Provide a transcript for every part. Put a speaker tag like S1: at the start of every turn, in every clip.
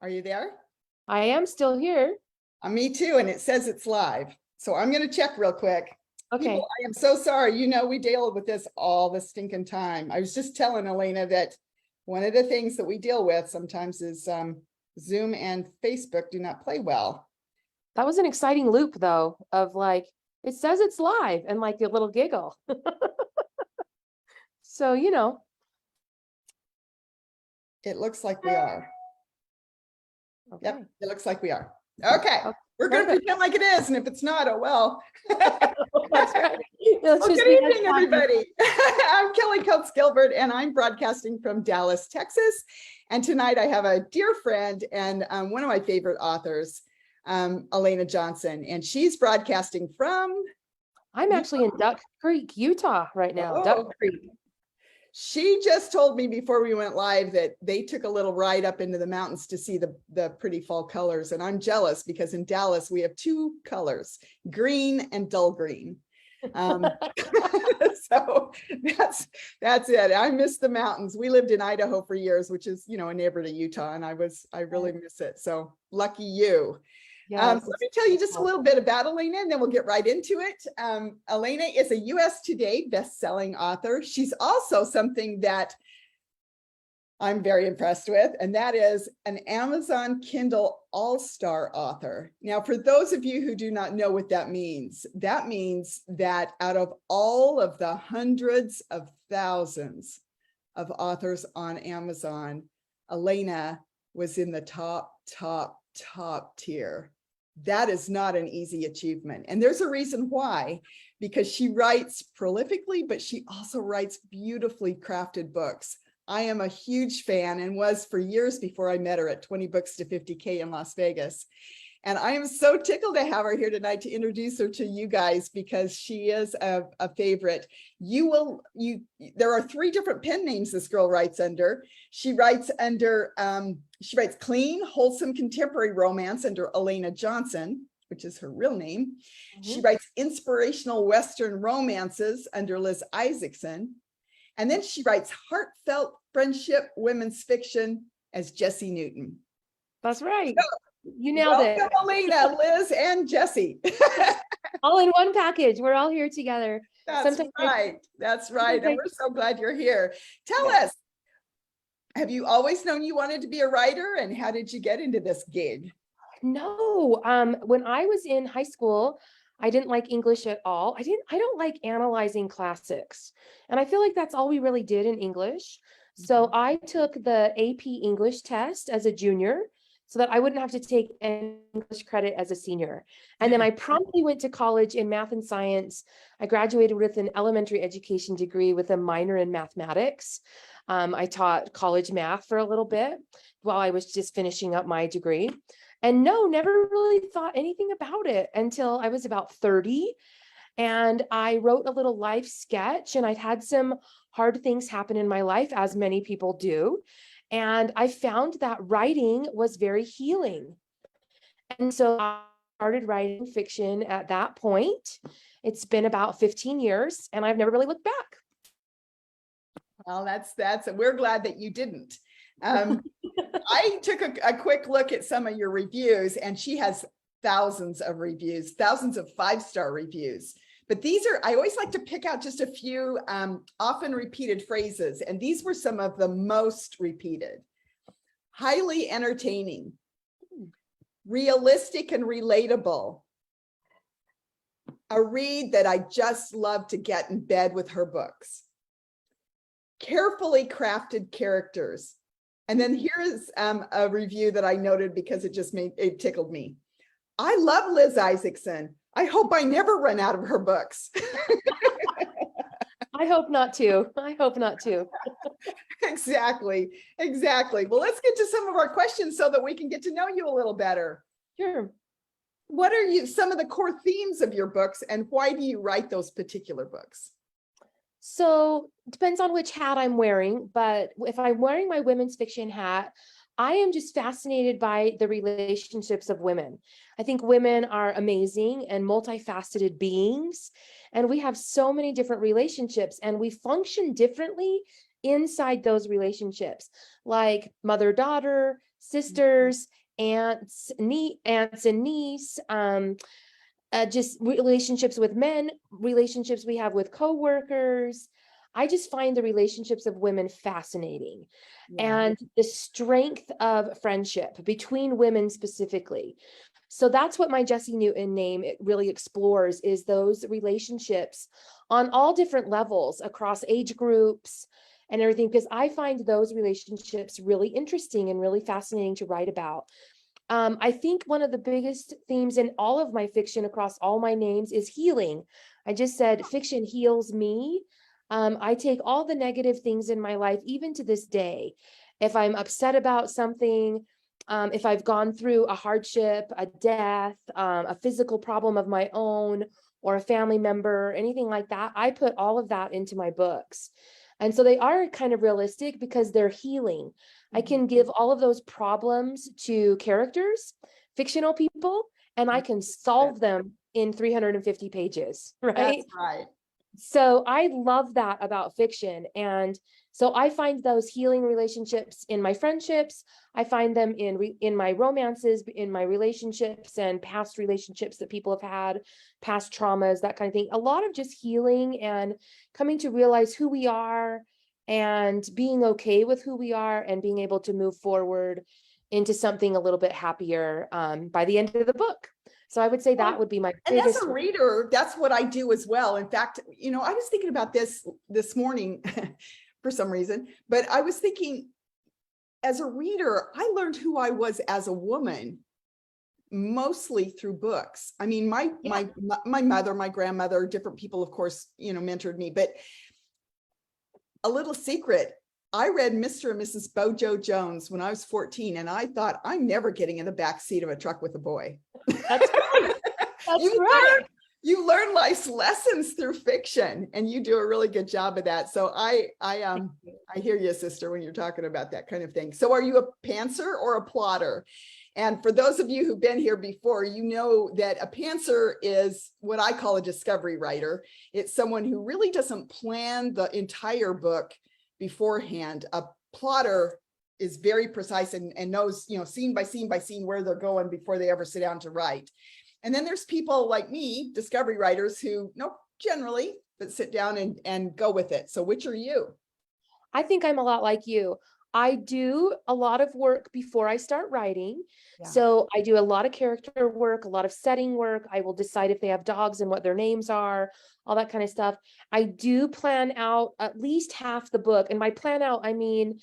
S1: Are you there?
S2: I am still here.
S1: Me too, and it says it's live. So I'm going to check real quick.
S2: Okay.
S1: People, I am so sorry. You know, we deal with this all the stinking time. I was just telling Elena that one of the things that we deal with sometimes is Zoom and Facebook do not play well.
S2: That was an exciting loop, though, of like, it says it's live and like a little giggle. So, you know.
S1: It looks like we are.
S2: Okay.
S1: Yep, it looks like we are. Okay. We're going to
S2: Perfect.
S1: pretend like it is, and if it's not, oh well.
S2: That's right.
S1: Well, good evening, everybody. I'm Kelly Coates Gilbert, and I'm broadcasting from Dallas, Texas. And tonight I have a dear friend and one of my favorite authors, Elana Johnson, and she's broadcasting from...
S2: I'm actually in Duck Creek, Utah right now.
S1: Oh.
S2: Duck Creek.
S1: She just told me before we went live that they took a little ride up into the mountains to see the pretty fall colors. And I'm jealous because in Dallas, we have two colors, green and dull green. So that's it. I miss the mountains. We lived in Idaho for years, which is, you know, a neighbor to Utah. And I really miss it. So lucky you.
S2: Yes.
S1: Let me tell you just a little bit about Elana, and then we'll get right into it. Elana is a US Today best-selling author. She's also something that I'm very impressed with, and that is an Amazon Kindle All-Star author. Now, for those of you who do not know what that means that out of all of the hundreds of thousands of authors on Amazon, Elana was in the top tier. That is not an easy achievement. And there's a reason why, because she writes prolifically, but she also writes beautifully crafted books. I am a huge fan and was for years before I met her at 20 Books to 50K in Las Vegas. And I am so tickled to have her here tonight to introduce her to you guys because she is a favorite. There are three different pen names this girl writes under. She writes clean, wholesome contemporary romance under Elana Johnson, which is her real name. Mm-hmm. She writes inspirational Western romances under Liz Isaacson. And then she writes heartfelt friendship women's fiction as Jessie Newton.
S2: That's right.
S1: So,
S2: you nailed it.
S1: Elana, Liz, and Jessie.
S2: All in one package. We're all here together.
S1: That's right. That's right. And we're so glad you're here. Tell us, have you always known you wanted to be a writer, and how did you get into this gig?
S2: No. When I was in high school, I didn't like English at all. I don't like analyzing classics. And I feel like that's all we really did in English. So I took the AP English test as a junior so that I wouldn't have to take English credit as a senior. And then I promptly went to college in math and science. I graduated with an elementary education degree with a minor in mathematics. I taught college math for a little bit while I was just finishing up my degree. And no, never really thought anything about it until I was about 30. And I wrote a little life sketch, and I'd had some hard things happen in my life, as many people do. And I found that writing was very healing. And so I started writing fiction at that point. It's been about 15 years, and I've never really looked back.
S1: Well, we're glad that you didn't. I took a quick look at some of your reviews, and she has thousands of reviews, thousands of 5-star reviews. But I always like to pick out just a few often repeated phrases, and these were some of the most repeated. Highly entertaining, realistic and relatable, a read that I just love to get in bed with her books, carefully crafted characters. And then here is a review that I noted because it tickled me. I love Liz Isaacson. I hope I never run out of her books.
S2: I hope not to.
S1: Exactly. Well, let's get to some of our questions so that we can get to know you a little better.
S2: Sure.
S1: What are some of the core themes of your books, and why do you write those particular books?
S2: So it depends on which hat I'm wearing, but if I'm wearing my women's fiction hat, I am just fascinated by the relationships of women. I think women are amazing and multifaceted beings, and we have so many different relationships, and we function differently inside those relationships, like mother-daughter, sisters, aunts and niece, just relationships with men, relationships we have with coworkers. I just find the relationships of women fascinating,
S1: Yeah.
S2: and the strength of friendship between women specifically. So that's what my Jessie Newton name, it really explores, is those relationships on all different levels across age groups and everything, because I find those relationships really interesting and really fascinating to write about. I think one of the biggest themes in all of my fiction across all my names is healing. I just said fiction heals me. I take all the negative things in my life, even to this day. If I'm upset about something, if I've gone through a hardship, a death, a physical problem of my own, or a family member, anything like that, I put all of that into my books. And so they are kind of realistic because they're healing. I can give all of those problems to characters, fictional people, and I can solve them in 350 pages, right?
S1: That's right.
S2: So I love that about fiction. And so I find those healing relationships in my friendships. I find them in my romances, in my relationships and past relationships that people have had, past traumas, that kind of thing. A lot of just healing and coming to realize who we are and being okay with who we are and being able to move forward into something a little bit happier by the end of the book. So I would say that would be my
S1: And as
S2: biggest.
S1: a reader, that's what I do as well. In fact, you know, I was thinking about this morning for some reason, but I was thinking, as a reader, I learned who I was as a woman mostly through books. I mean, my mother, my grandmother, different people, of course, you know, mentored me, but a little secret, I read Mr. and Mrs. Bojo Jones when I was 14, and I thought, I'm never getting in the back seat of a truck with a boy.
S2: That's right. That's
S1: you
S2: right.
S1: you learn life's lessons through fiction, and you do a really good job of that. So I hear you, sister, when you're talking about that kind of thing. So are you a pantser or a plotter? And for those of you who've been here before, you know that a pantser is what I call a discovery writer. It's someone who really doesn't plan the entire book beforehand. A plotter is very precise and knows, you know, scene by scene by scene where they're going before they ever sit down to write. And then there's people like me, discovery writers, who generally, but sit down and go with it. So which are you?
S2: I think I'm a lot like you. I do a lot of work before I start writing.
S1: Yeah.
S2: So I do a lot of character work, a lot of setting work. I will decide if they have dogs and what their names are, all that kind of stuff. I do plan out at least half the book. And by plan out, I mean,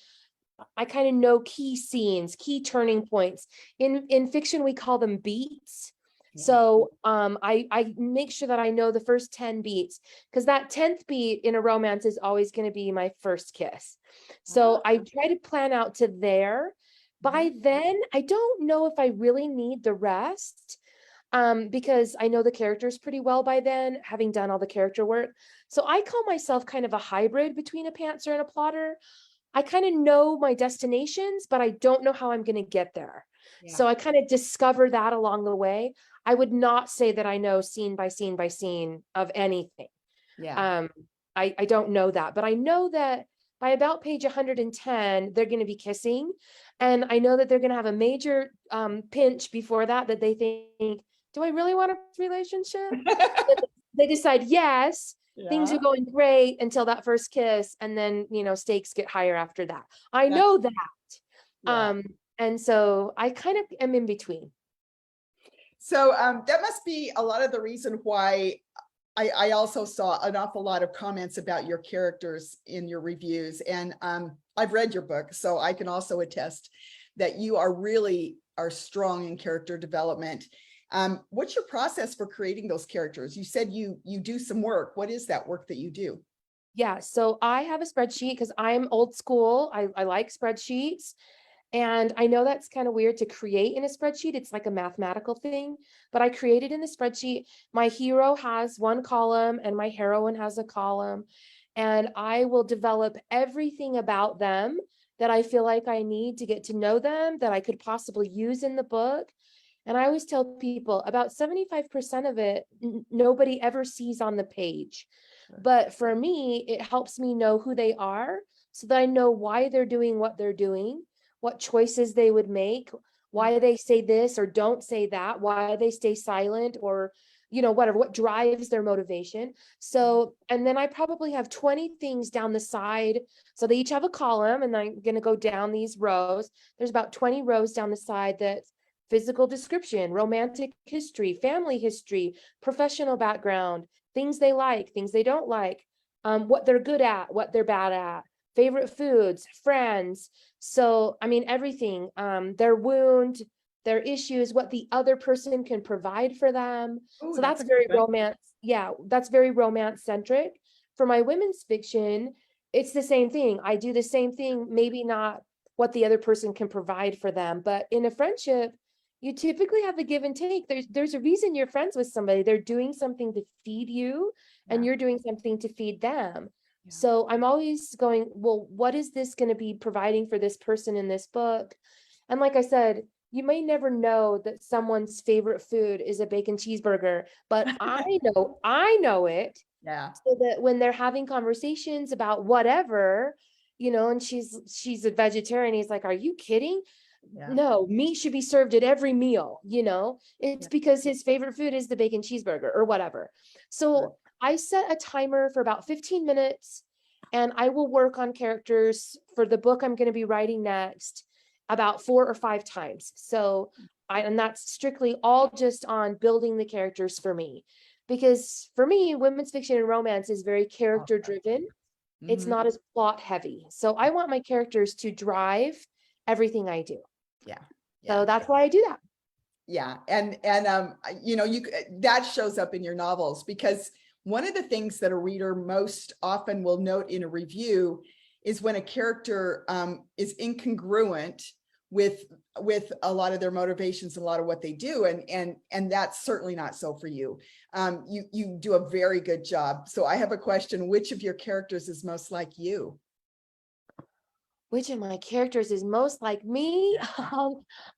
S2: I kind of know key scenes, key turning points. In fiction, we call them beats.
S1: Yeah.
S2: So I make sure that I know the first 10 beats, because that 10th beat in a romance is always going to be my first kiss. So I try to plan out to there. By then, I don't know if I really need the rest, because I know the characters pretty well by then, having done all the character work. So I call myself kind of a hybrid between a pantser and a plotter. I kind of know my destinations, but I don't know how I'm going to get there.
S1: Yeah.
S2: So I kind of discover that along the way. I would not say that I know scene by scene by scene of anything.
S1: Yeah.
S2: I don't know that, but I know that by about page 110, they're going to be kissing. And I know that they're going to have a major pinch before that they think, do I really want a relationship? They decide yes. Things are going great until that first kiss, and then, you know, stakes get higher after that. I know that.
S1: Yeah.
S2: And so I kind of am in between.
S1: So that must be a lot of the reason why I also saw an awful lot of comments about your characters in your reviews. And I've read your book, so I can also attest that you are strong in character development. What's your process for creating those characters? You said you do some work. What is that work that you do?
S2: Yeah, so I have a spreadsheet because I'm old school. I like spreadsheets. And I know that's kind of weird to create in a spreadsheet. It's like a mathematical thing, but I created in the spreadsheet. My hero has one column and my heroine has a column. And I will develop everything about them that I feel like I need to get to know them, that I could possibly use in the book. And I always tell people about 75% of it, nobody ever sees on the page. But for me, it helps me know who they are so that I know why they're doing what they're doing, what choices they would make, why they say this or don't say that, why they stay silent, or whatever, what drives their motivation. So, and then I probably have 20 things down the side. So they each have a column, and I'm going to go down these rows. There's about 20 rows down the side that physical description, romantic history, family history, professional background, things they like, things they don't like, what they're good at, what they're bad at, favorite foods, friends. So, I mean, everything, their wound, their issues, what the other person can provide for them.
S1: Oh,
S2: So
S1: that's
S2: that's
S1: a good
S2: very
S1: one.
S2: romance. Yeah, that's very romance centric. For my women's fiction, it's the same thing. I do the same thing, maybe not what the other person can provide for them, but in a friendship, you typically have a give and take. There's a reason you're friends with somebody. They're doing something to feed you, and
S1: Yeah,
S2: you're doing something to feed them.
S1: yeah.
S2: So I'm always going, well, what is this going to be providing for this person in this book? And like I said, you may never know that someone's favorite food is a bacon cheeseburger, but I know it,
S1: Yeah,
S2: so that when they're having conversations about whatever, and she's a vegetarian, he's like, are you kidding?
S1: yeah,
S2: No, meat should be served at every meal, it's
S1: yeah.
S2: because his favorite food is the bacon cheeseburger or whatever.
S1: Good.
S2: So I set a timer for about 15 minutes, and I will work on characters for the book I'm going to be writing next about 4 or 5 times. So and that's strictly all just on building the characters for me. Because for me, women's fiction and romance is very character driven. It's
S1: Mhm.
S2: not as plot heavy. So I want my characters to drive everything I do.
S1: Yeah,
S2: So
S1: yeah.
S2: that's why I do that.
S1: Yeah, and that shows up in your novels, because one of the things that a reader most often will note in a review is when a character is incongruent with a lot of their motivations, a lot of what they do, and that's certainly not so for you. You do a very good job. So I have a question: which of your characters is most like you?
S2: Which of my characters is most like me?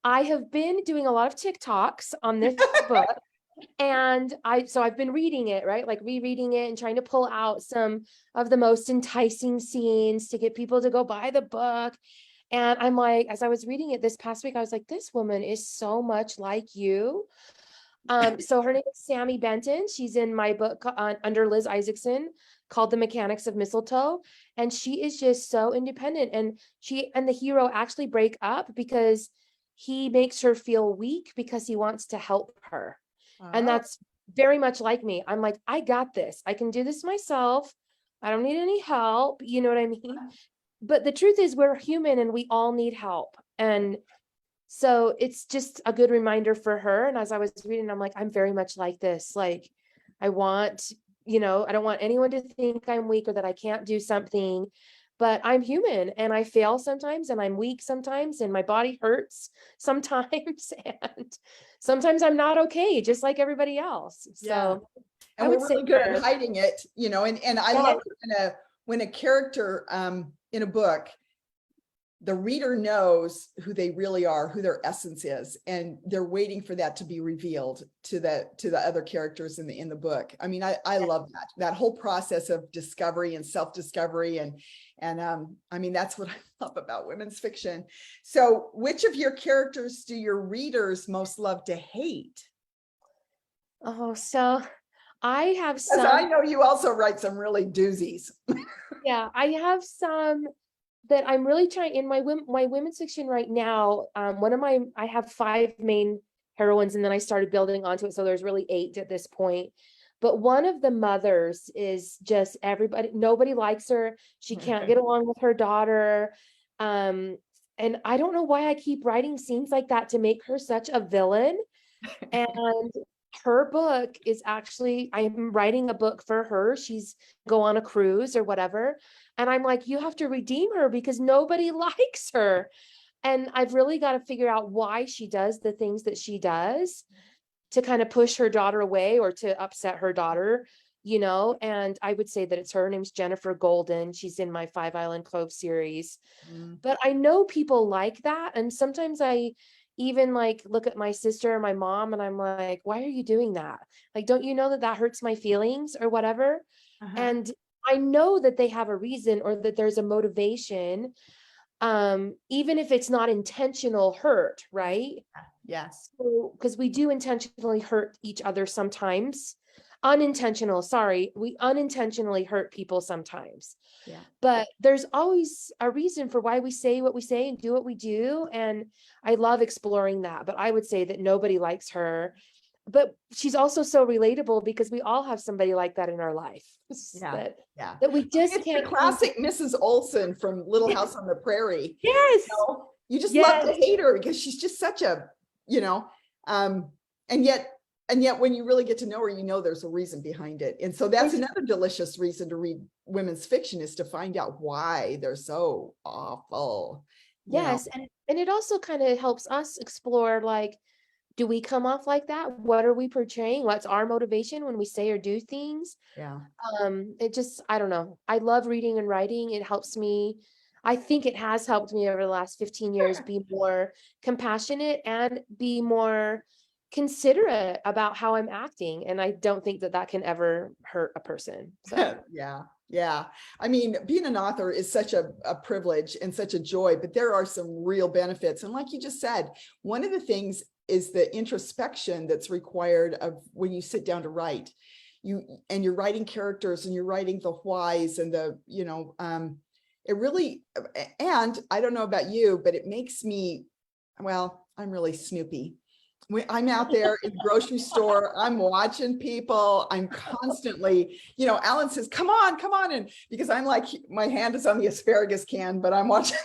S2: I have been doing a lot of TikToks on this book. And I've been reading it, right? Like rereading it and trying to pull out some of the most enticing scenes to get people to go buy the book. And I'm like, as I was reading it this past week, I was like, this woman is so much like you. So her name is Sammy Benton. She's in my book under Liz Isaacson, called The Mechanics of Mistletoe. And she is just so independent. And she and the hero actually break up because he makes her feel weak because he wants to help her. And
S1: Oh,
S2: that's very much like me. I'm like, I got this. I can do this myself. I don't need any help. You know what I mean? But the truth is, we're human and we all need help. And so it's just a good reminder for her. And as I was reading, I'm like, I'm very much like this. Like, I want, I don't want anyone to think I'm weak or that I can't do something, but I'm human and I fail sometimes and I'm weak sometimes and my body hurts sometimes. And sometimes I'm not okay, just like everybody else.
S1: yeah.
S2: So
S1: And
S2: I
S1: we're
S2: would say
S1: really good at
S2: her.
S1: hiding it, and I
S2: Yeah.
S1: love it when a character in a book, the reader knows who they really are, who their essence is, and they're waiting for that to be revealed to the other characters in the book. I mean, I love that whole process of discovery and self-discovery, and I mean, that's what I love about women's fiction. So which of your characters do your readers most love to hate?
S2: Oh, so I have
S1: Because I
S2: some,
S1: know you also write some really doozies.
S2: yeah, I have some that I'm really trying in my women's fiction right now. I have 5 main heroines, and then I started building onto it, so there's really 8 at this point. But one of the mothers is just everybody, nobody likes her. She can't get along with her daughter. And I don't know why I keep writing scenes like that to make her such a villain. And her book is actually, I'm writing a book for her. She's go on a cruise or whatever. And I'm like, you have to redeem her because nobody likes her. And I've really got to figure out why she does the things that she does to kind of push her daughter away or to upset her daughter, And I would say that it's her name's Jennifer Golden. She's in my Five Island Cove series.
S1: Mm.
S2: But I know people like that. And sometimes I even like look at my sister or my mom and I'm like, why are you doing that? Like, don't you know that that hurts my feelings or whatever?
S1: Uh-huh.
S2: And I know that they have a reason or that there's a motivation, even if it's not intentional hurt, right?
S1: Yes.
S2: So, because we do intentionally hurt each other sometimes. Unintentional, sorry, we unintentionally hurt people sometimes.
S1: Yeah.
S2: But there's always a reason for why we say what we say and do what we do. And I love exploring that. But I would say that nobody likes her. But she's also so relatable because we all have somebody like that in our life
S1: Yeah.
S2: that
S1: Yeah.
S2: that we just
S1: It's the
S2: can't
S1: classic Mrs. Olson from Little House on the Prairie.
S2: Yes.
S1: You just love to
S2: Yes.
S1: hate her because she's just such a, and yet when you really get to know her, there's a reason behind it. And so that's another delicious reason to read women's fiction, is to find out why they're so awful.
S2: Yes. And it also kind of helps us explore, like, do we come off like that? What are we portraying? What's our motivation when we say or do things?
S1: Yeah.
S2: It just, I don't know. I love reading and writing. It helps me. I think it has helped me over the last 15 years be more compassionate and be more considerate about how I'm acting. And I don't think that that can ever hurt a person. So
S1: Yeah. Yeah. I mean, being an author is such a privilege and such a joy, but there are some real benefits. And like you just said, one of the things is the introspection that's required of when you sit down to write. You're writing characters and you're writing the whys and it really, and I don't know about you, but it makes me, well, I'm really snoopy. When I'm out there in the grocery store, I'm watching people. I'm constantly, Alan says, come on. And because I'm like, my hand is on the asparagus can, but I'm watching.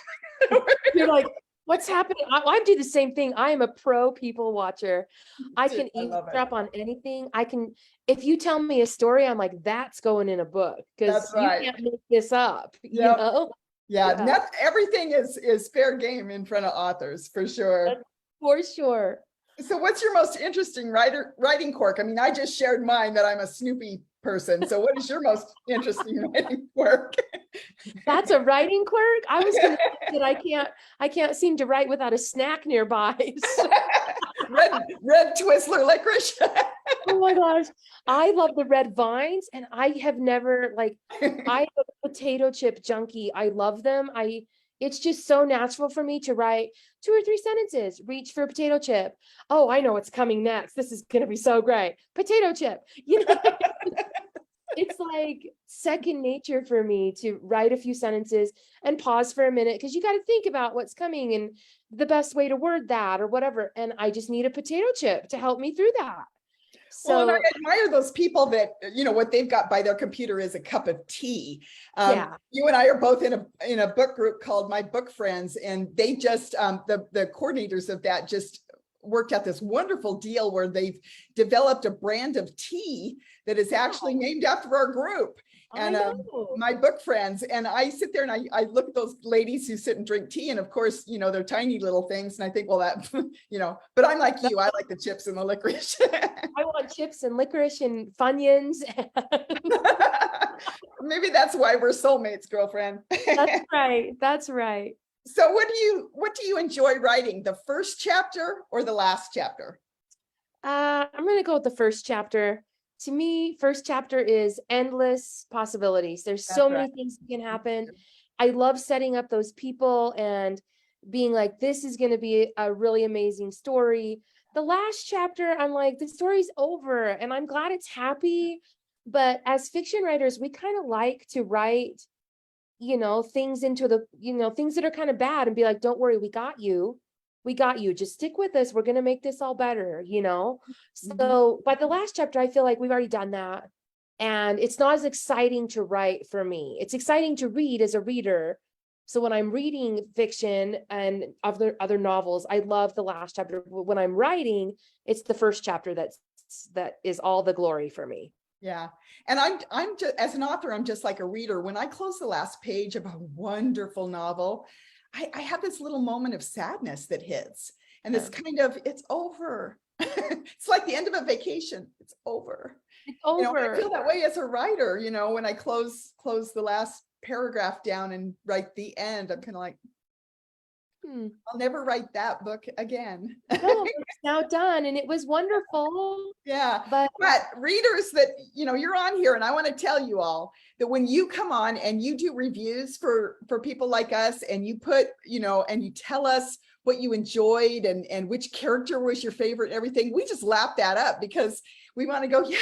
S2: you're like, what's happening? I do the same thing. I am a pro people watcher. I can eavesdrop on anything. If you tell me a story, I'm like, that's going in a book because you can't make this up, you know?
S1: Yeah. Everything is fair game in front of authors, for sure.
S2: For sure.
S1: So what's your most interesting writing quirk? I mean, I just shared mine that I'm a Snoopy person. So what is your most interesting writing quirk?
S2: That's a writing quirk. I was gonna say that I can't seem to write without a snack nearby.
S1: Red Twizzler licorice.
S2: Oh my gosh. I love the red vines, and I have never I'm a potato chip junkie. I love them. It's just so natural for me to write 2 or 3 sentences, reach for a potato chip. Oh, I know what's coming next. This is going to be so great. Potato chip. It's like second nature for me to write a few sentences and pause for a minute, because you got to think about what's coming and the best way to word that or whatever. And I just need a potato chip to help me through that.
S1: Well, and I admire those people that, what they've got by their computer is a cup of tea. You and I are both in a book group called My Book Friends, and they just, the coordinators of that just worked out this wonderful deal where they've developed a brand of tea that is actually named after our group. And My Book Friends, and I sit there and I look at those ladies who sit and drink tea, and of course, they're tiny little things, and I think, well, that, but I'm like you, I like the chips and the licorice.
S2: I want chips and licorice and Funyuns.
S1: Maybe that's why we're soulmates, girlfriend.
S2: That's right. That's right.
S1: So what do you enjoy writing? The first chapter or the last chapter?
S2: I'm going to go with the first chapter. To me, first chapter is endless possibilities. There's so many things that can happen. I love setting up those people and being like, this is going to be a really amazing story. The last chapter, I'm like, the story's over and I'm glad it's happy. But as fiction writers, we kind of like to write, things into the, things that are kind of bad and be like, don't worry, we got you. We got you. Just stick with us. We're going to make this all better, So by the last chapter, I feel like we've already done that. And it's not as exciting to write for me. It's exciting to read as a reader. So when I'm reading fiction and other novels, I love the last chapter. But when I'm writing, it's the first chapter that is all the glory for me.
S1: Yeah. And I'm just, as an author, I'm just like a reader. When I close the last page of a wonderful novel, I have this little moment of sadness that hits, and this kind of, it's over. It's like the end of a vacation. It's over.
S2: It's over.
S1: I feel that way as a writer, when I close the last paragraph down and write the end, I'm kind of like, I'll never write that book again.
S2: No, it's now done, and it was wonderful.
S1: Yeah,
S2: But
S1: but readers that, you're on here, and I want to tell you all that when you come on and you do reviews for people like us, and you put, and you tell us what you enjoyed and which character was your favorite, everything, we just lap that up because we want to go, yeah,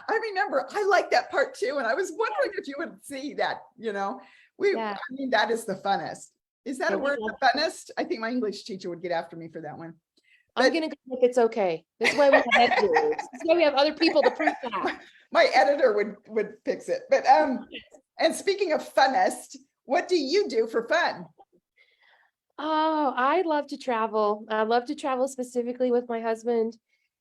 S1: I remember, I like that part too. And I was wondering if you would see that,
S2: Yeah.
S1: I mean, that is the funnest. Is that
S2: Yeah,
S1: a word, the funnest? I think my English teacher would get after me for that one.
S2: I'm gonna go with it's okay. This is why we have editors. This is why we have other people to prove that.
S1: My editor would fix it. But and speaking of funnest, what do you do for fun?
S2: Oh, I love to travel. I love to travel specifically with my husband.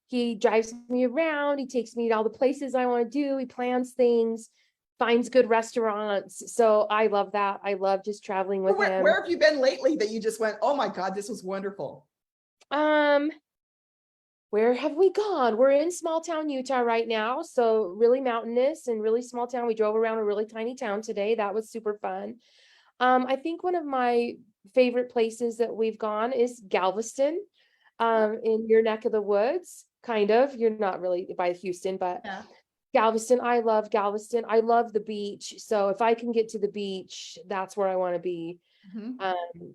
S2: He drives me around. He takes me to all the places I want to do. He plans things, finds good restaurants. So I love that. I love just traveling with him.
S1: Where have you been lately that you just went, oh my God, this was wonderful?
S2: Where have we gone? We're in small town Utah right now. So really mountainous and really small town. We drove around a really tiny town today. That was super fun. I think one of my favorite places that we've gone is Galveston, in your neck of the woods, kind of. You're not really by Houston, but
S1: Yeah.
S2: Galveston. I love Galveston. I love the beach. So if I can get to the beach, that's where I want to be.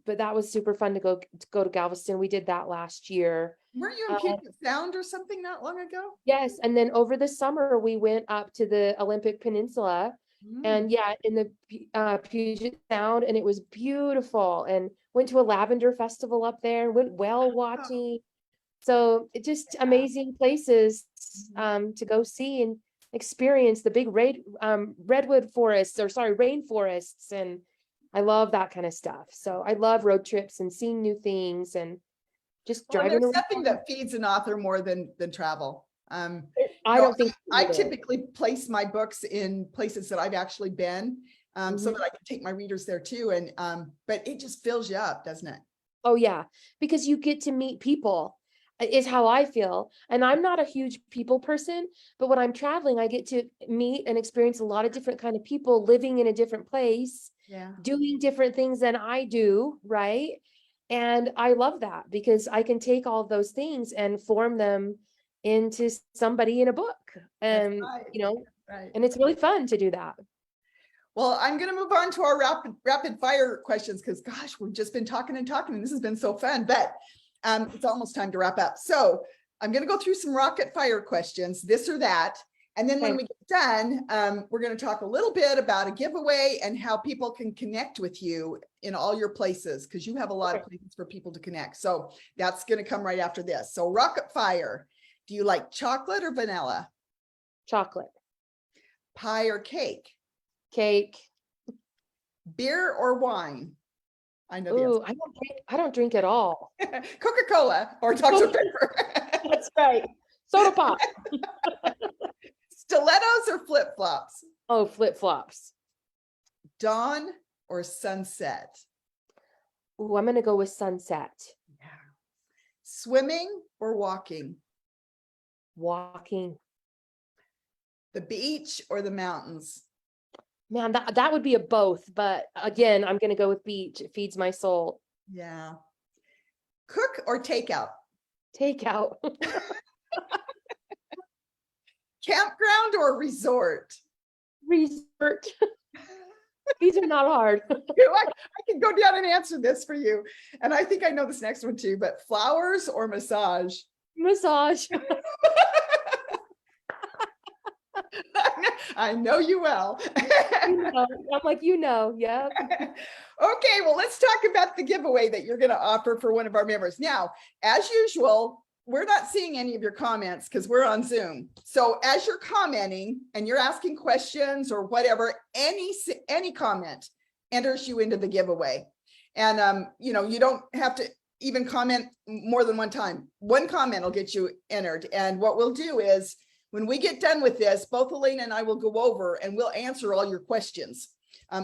S2: But that was super fun to go to Galveston. We did that last year.
S1: Weren't you in Puget Sound or something not long ago?
S2: Yes, and then over the summer we went up to the Olympic Peninsula, and yeah, in the Puget Sound, and it was beautiful. And went to a lavender festival up there. Went whale watching. So it just amazing places to go see and experience the big redwood forests, or sorry, rainforests, and I love that kind of stuff. So I love road trips and seeing new things and just driving.
S1: There's nothing that feeds an author more than travel.
S2: I don't think
S1: I typically place my books in places that I've actually been, so that I can take my readers there too. And but it just fills you up, doesn't it?
S2: Oh yeah, because you get to meet people, is how I feel. And I'm not a huge people person, but when I'm traveling, I get to meet and experience a lot of different kind of people living in a different place, doing different things than I do, right? And I love that because I can take all of those things and form them into somebody in a book. And and it's really fun to do that.
S1: Well, I'm going to move on to our rapid fire questions because gosh, we've just been talking and this has been so fun, but it's almost time to wrap up. So I'm going to go through some rapid fire questions, this or that. And then when we get done, we're going to talk a little bit about a giveaway and how people can connect with you in all your places, because you have a lot of places for people to connect. So that's going to come right after this. So rapid fire. Do you like chocolate or vanilla?
S2: Chocolate.
S1: Pie or cake?
S2: Cake.
S1: Beer or wine? I know.
S2: Ooh, I don't drink at all.
S1: Coca-Cola or Dr. Pepper.
S2: That's right. Soda pop.
S1: Stilettos or flip-flops?
S2: Oh, flip-flops.
S1: Dawn or sunset?
S2: Ooh, I'm going to go with sunset.
S1: Yeah. Swimming or walking?
S2: Walking.
S1: The beach or the mountains?
S2: Man, that would be a both, but again, I'm going to go with beach. It feeds my soul.
S1: Yeah. Cook or takeout?
S2: Takeout.
S1: Campground or resort?
S2: Resort. These are not hard.
S1: I can go down and answer this for you. And I think I know this next one too, but flowers or massage?
S2: Massage.
S1: I know you well.
S2: I'm like, yeah.
S1: Okay, well, let's talk about the giveaway that you're going to offer for one of our members. Now, as usual, we're not seeing any of your comments because we're on Zoom. So as you're commenting and you're asking questions or whatever, any comment enters you into the giveaway. And, you don't have to even comment more than one time. One comment will get you entered. And what we'll do is, when we get done with this, both Elena and I will go over and we'll answer all your questions,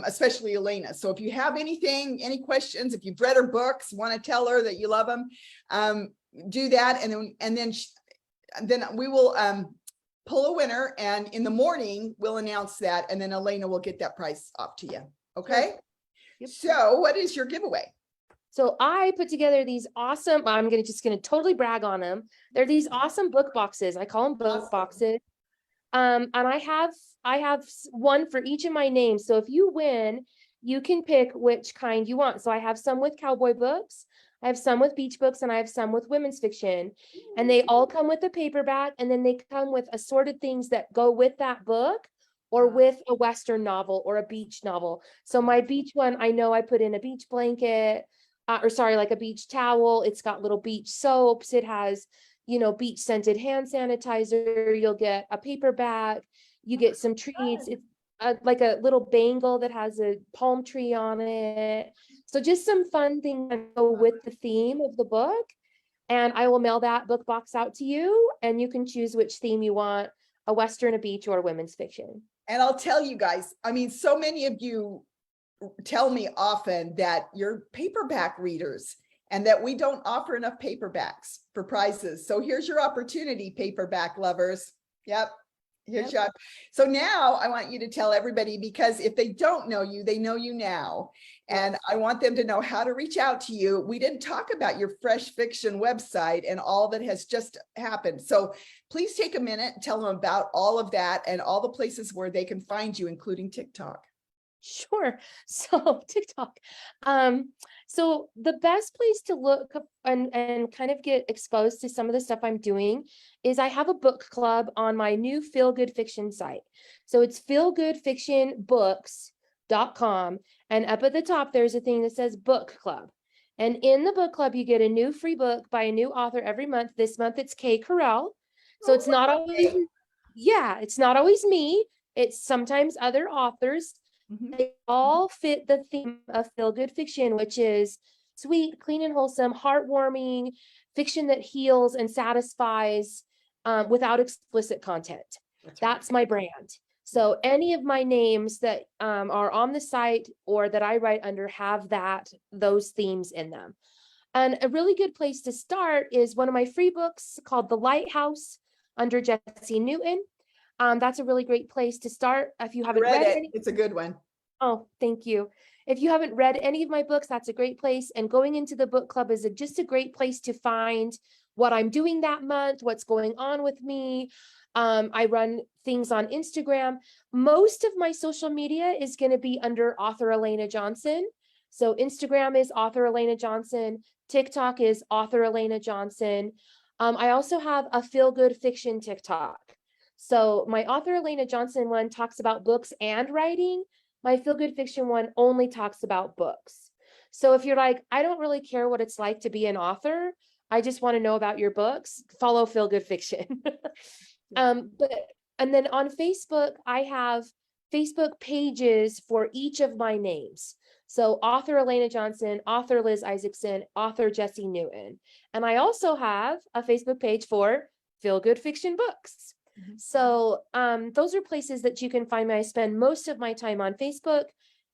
S1: especially Elena. So if you have any questions, if you've read her books, want to tell her that you love them, do that. And then we will pull a winner. And in the morning, we'll announce that. And then Elena will get that prize off to you. Okay.
S2: Yep.
S1: So what is your giveaway?
S2: So I put together these awesome, I'm just gonna totally brag on them. They're these awesome book boxes. I call them book
S1: Awesome.
S2: boxes. And I have one for each of my names. So if you win, you can pick which kind you want. So I have some with cowboy books, I have some with beach books, and I have some with women's fiction. And they all come with a paperback, and then they come with assorted things that go with that book or with a Western novel or a beach novel. So my beach one, I know I put in a beach blanket, or sorry, like a beach towel. It's got little beach soaps. It has, beach scented hand sanitizer. You'll get a paper bag. You get some treats. It's like a little bangle that has a palm tree on it. So just some fun things that go with the theme of the book. And I will mail that book box out to you, and you can choose which theme you want, a Western, a beach, or women's fiction.
S1: And I'll tell you guys, I mean, so many of you tell me often that you're paperback readers and that we don't offer enough paperbacks for prizes. So here's your opportunity, paperback lovers. Yep. Here's your. So now I want you to tell everybody, because if they don't know you, they know you now. And I want them to know how to reach out to you. We didn't talk about your Fresh Fiction website and all that has just happened. So please take a minute and tell them about all of that and all the places where they can find you, including TikTok.
S2: Sure. So TikTok. So the best place to look up and kind of get exposed to some of the stuff I'm doing is I have a book club on my new Feel Good Fiction site. So it's feelgoodfictionbooks.com. And up at the top, there's a thing that says book club. And in the book club, you get a new free book by a new author every month. This month it's Kay Carell. So it's not always, it's not always me. It's sometimes other authors. They all fit the theme of feel good fiction, which is sweet, clean, and wholesome, heartwarming fiction that heals and satisfies without explicit content. That's my brand. So any of my names that are on the site or that I write under have those themes in them. And a really good place to start is one of my free books called The Lighthouse under Jessie Newton. That's a really great place to start. If you haven't read any,
S1: it's a good one.
S2: Oh, thank you. If you haven't read any of my books, that's a great place. And going into the book club is just a great place to find what I'm doing that month, what's going on with me. I run things on Instagram. Most of my social media is going to be under author Elana Johnson. So Instagram is author Elana Johnson. TikTok is author Elana Johnson. I also have a feel good fiction TikTok. So my author Elana Johnson one talks about books and writing. My feel good fiction one only talks about books. So if you're like, I don't really care what it's like to be an author, I just want to know about your books, follow feel good fiction. And then on Facebook, I have Facebook pages for each of my names. So author Elana Johnson, author Liz Isaacson, author Jessie Newton. And I also have a Facebook page for Feel Good Fiction Books. So those are places that you can find me. I spend most of my time on Facebook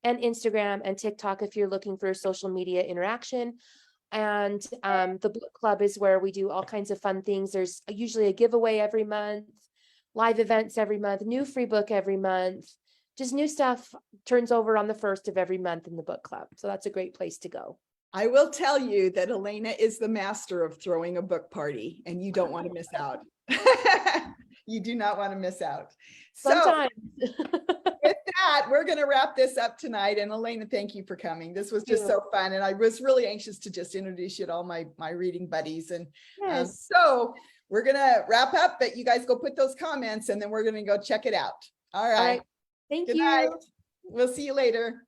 S2: and Instagram and TikTok if you're looking for social media interaction. And the book club is where we do all kinds of fun things. There's usually a giveaway every month, live events every month, new free book every month. Just new stuff turns over on the 1st of every month in the book club. So that's a great place to go.
S1: I will tell you that Elana is the master of throwing a book party, and you don't want to miss out. You do not want to miss out.
S2: Sometimes.
S1: So with that, we're going to wrap this up tonight. And Elana, thank you for coming. This was just so fun. And I was really anxious to just introduce you to all my reading buddies. And so we're going to wrap up, but you guys go put those comments and then we're going to go check it out. All right.
S2: Thank
S1: Good
S2: you.
S1: night. We'll see you later.